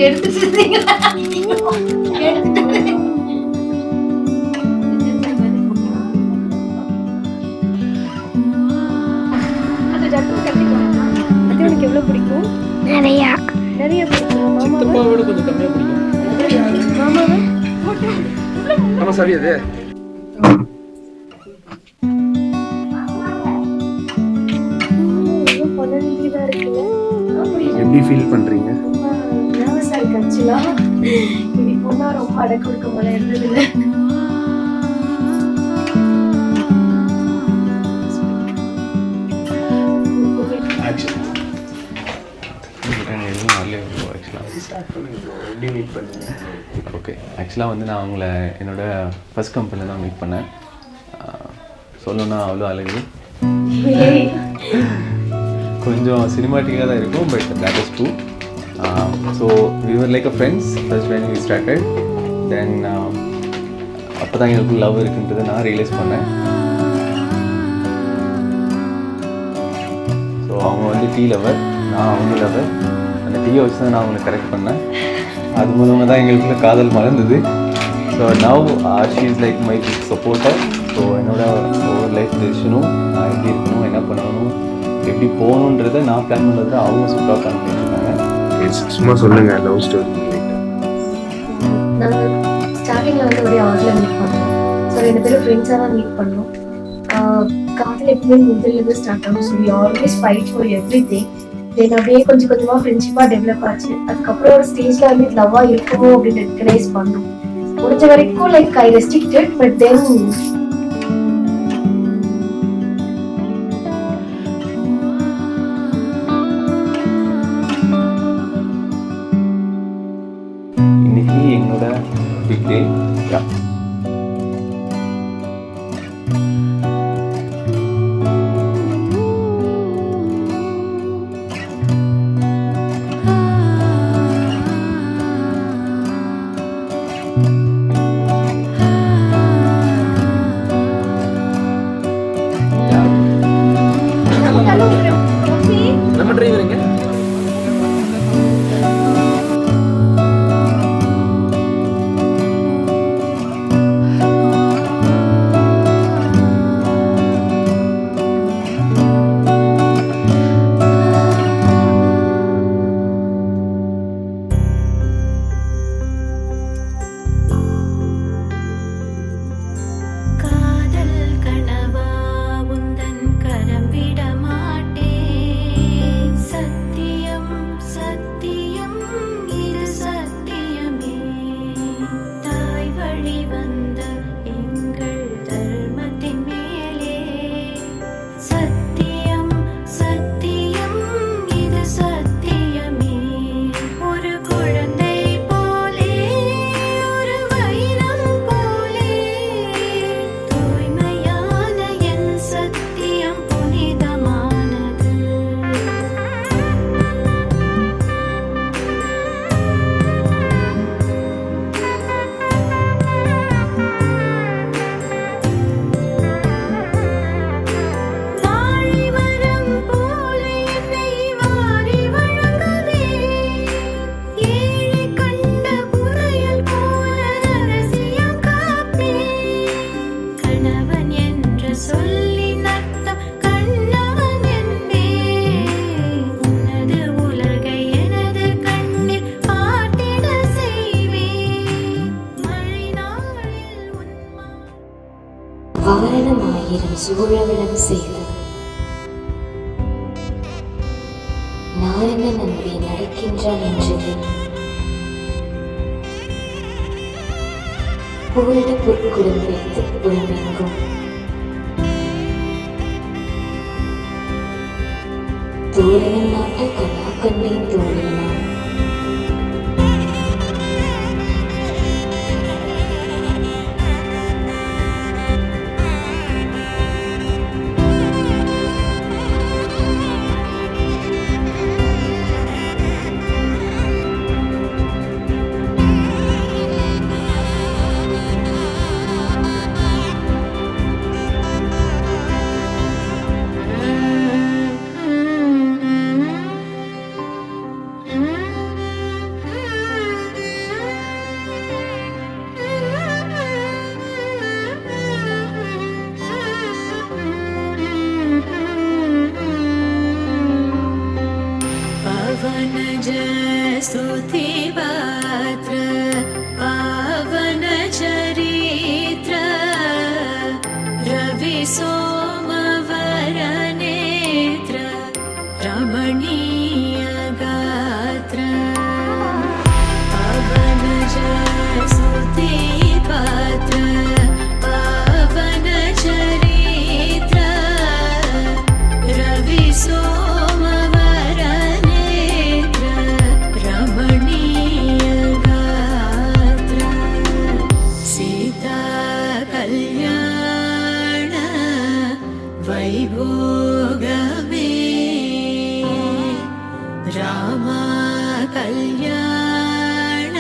எடுத்துட்டு இருந்தீங்களா? உனக்கு எவ்வளவு பிடிக்கும்? நிறைய பிடிக்கும். சித்தப்பாவோட கொஞ்சம் கம்மியா பிடிக்கும். மாமாவை ஆமா சரி அது எப்படி ஃபீல் பண்றீங்க? நர்வஸா இருக்கு ஆக்சுவலா. இது பொண்ணா ரொம்ப அடக்க கொடுக்க போல இருந்ததுல. ஓகே, ஆக்சுவலாக வந்து நான் அவங்கள என்னோட ஃபர்ஸ்ட் கம்பெனியில் தான் மீட் பண்ணேன். சொல்லணும்னா அவ்வளோ அழகு, கொஞ்சம் சினிமாட்டிக்காக தான் இருக்கும், but that is true. So we were like a friends first when we started, then அப்போ தான் எங்களுக்கு லவ் இருக்குன்றதை நான் ரியலைஸ் பண்ணேன். ஸோ அவங்க வந்து டீ லவர், நான் அவங்க லவர். அந்த டீயை வச்சு தான் நான் அவங்களை கரெக்ட் பண்ணேன். அது மூலமாக தான் எங்களுக்குள்ள காதல் மலர்ந்தது. So now she is like my supporter. So என்னோட ஒவ்வொரு லைஃப் டெசிஷனும் நான் எப்படி இருக்கணும், என்ன பண்ணணும், எப்படி போகணுன்றதை நான் பிளான் பண்ணுறது அவங்க சூப்பராக பிளான் பண்ணியிருக்காங்க. சும்மா சொல்லுங்க லவ் ஸ்டோரி. நாங்கள் ஸ்டார்டிங்கில் வந்து ஒரே ஆர்டில் மீட் பண்ணோம். ஸோ 2 பேரும் ஃப்ரெண்ட்ஸாக தான் மீட் பண்ணோம். காதல் எப்பவுமே முதல்ல ஸ்டார்ட் ஆகும். So we always fight for everything. Then அப்படியே கொஞ்சம் கொஞ்சமாக ஃப்ரெண்ட்ஷிப்பாக டெவலப் ஆச்சு. அதுக்கப்புறம் ஒரு ஸ்டேஜில் வந்து லவ்வாக இருக்குமோ அப்படின்னு ரெக்கனைஸ் பண்ணோம். முடிஞ்ச வரைக்கும் like I restricted, but then இன்னைக்கு என்னோட பிக் டே. நம்ம டிரைவருங்க. வாரணமாயிரம் சூழவிடம் செய்து நான் என்ன நம்பி நடக்கின்றான் என்றது புகழ பொற்குடம் வைத்து புலமெங்கும் தோழனின் நாட்ட கலா கண்ணின் தோழினான் स्तुतिपात्र पावन चरित्र रवि सोमवरनेत्र रमणीय गात्र पावन स्तुतिपात्र पावन चरित्र रवि सोमवरनेत्र रमणीय गात्र सीता कल्याण वैभोगमे रामा कल्याण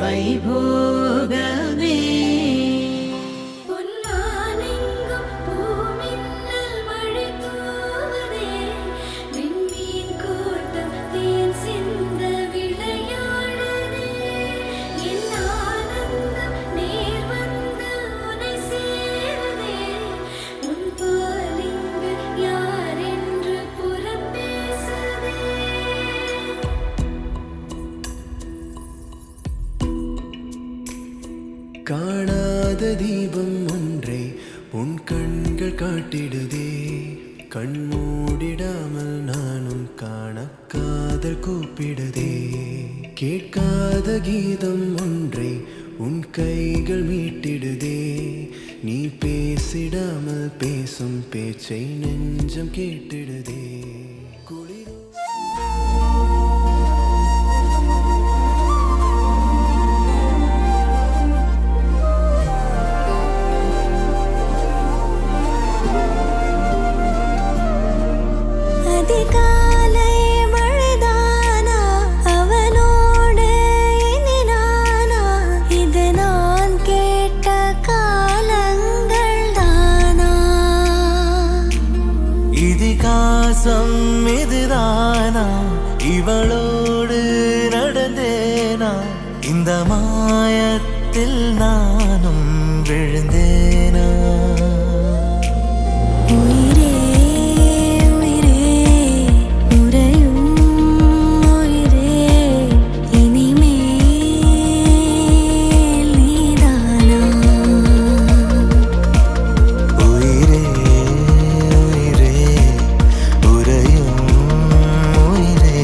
वैभोगमे பொன்னானெங்கும் பூமின்னல் மழை தூவுதே விண்மீன் கூட்டம் தேன் சிந்த விளையாடுதே என் ஆனந்தம் நேர் வந்து உனை சேருதே உன் போல் இங்கு யார் என்று புறம் பேசுதே காணாத தீபம் ஒன்றை உன் கண்கள் காட்டிடுதே கண் மூடிடாமல் நானும் காண காதல் கூப்பிடுதே கேட்காத கீதம் ஒன்றை உன் கைகள் மீட்டிடுதே நீ பேசிடாமல் பேசும் பேச்சை நெஞ்சம் கேட்டிடுதே குளிரோ அதிகாலை மழைதானா அவனோடு இனி நானா இது நான் கேட்ட காலங்கள் தானா இதிகாசம் இதுதானா இவளோடு நடந்தேனா இந்த மாயத்தில் நானும் விழுந்தேனா உயிரே உயிரே உறையும் உயிரே இனிமேல் நீதானா உயிரே உயிரே உறையும் உயிரே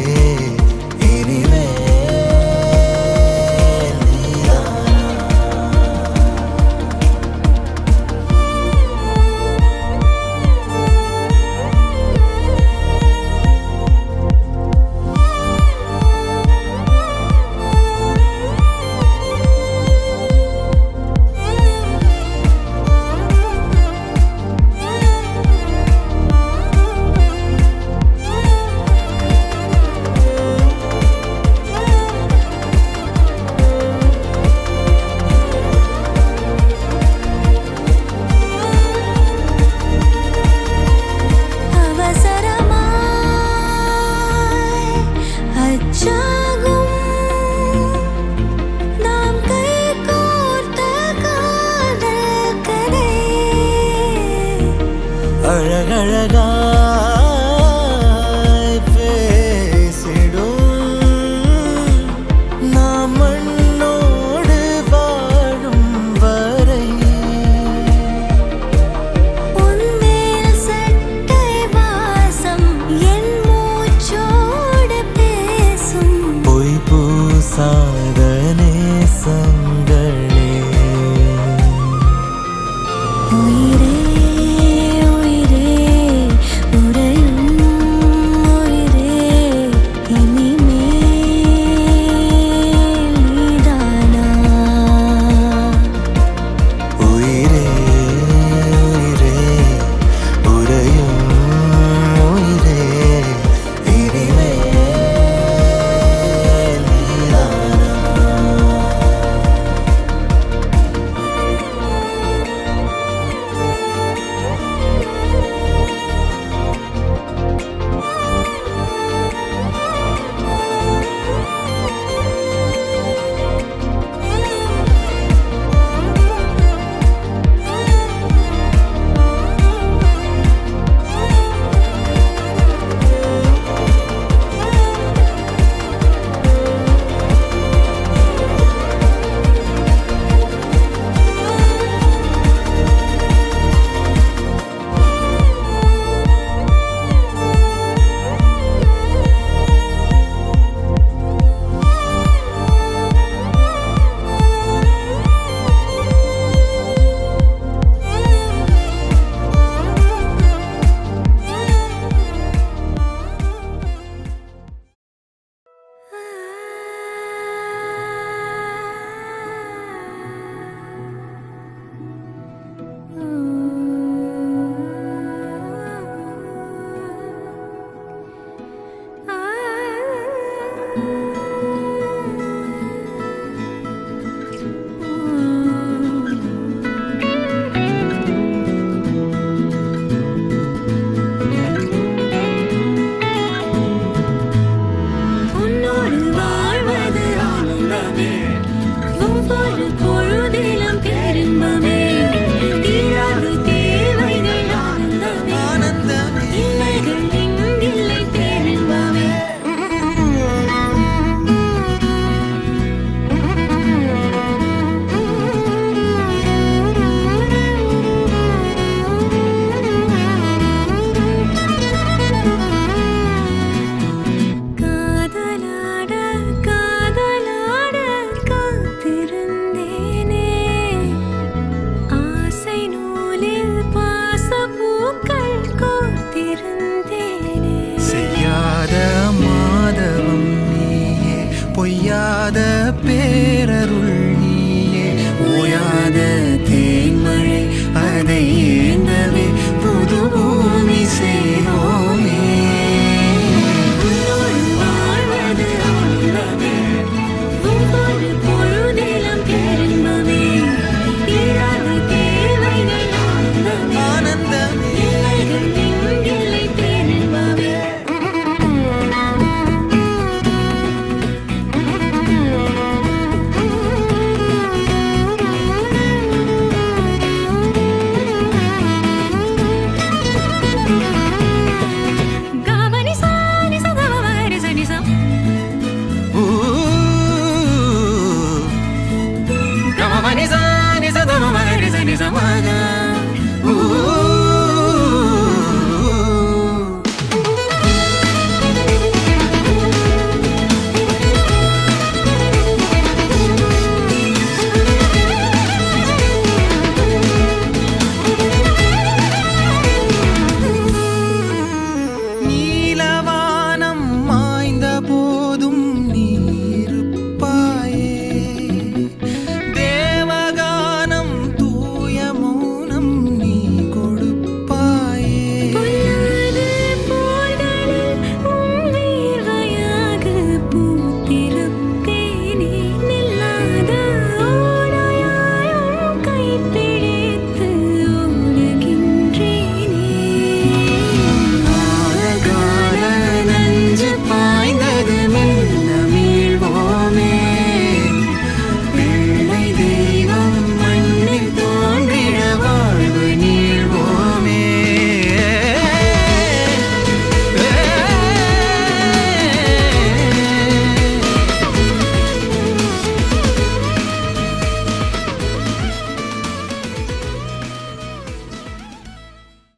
இனிமேல் நீதானா